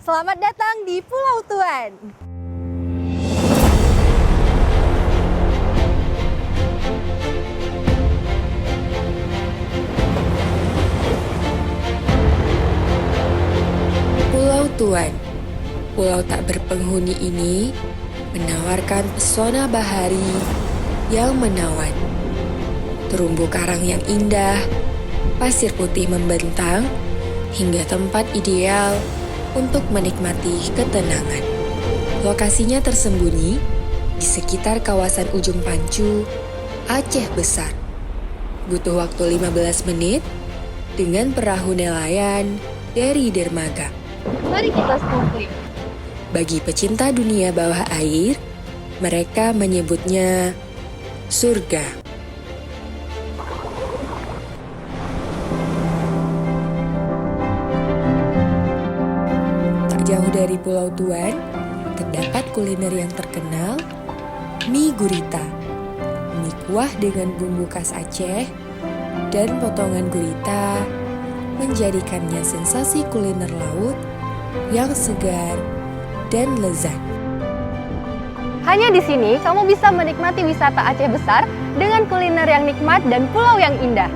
Selamat datang di Pulau Tuan. Pulau Tuan, pulau tak berpenghuni ini menawarkan pesona bahari yang menawan. Terumbu karang yang indah, pasir putih membentang, hingga tempat ideal untuk menikmati ketenangan. Lokasinya tersembunyi di sekitar kawasan Ujung Pancu, Aceh Besar. Butuh waktu 15 menit dengan perahu nelayan dari dermaga. Mari kita snorkeling. Bagi pecinta dunia bawah air, mereka menyebutnya surga. Tak jauh dari Pulau Tuan, terdapat kuliner yang terkenal, mie gurita. Mie kuah dengan bumbu khas Aceh dan potongan gurita menjadikannya sensasi kuliner laut yang segar dan lezat. Hanya di sini kamu bisa menikmati wisata Aceh Besar dengan kuliner yang nikmat dan pulau yang indah.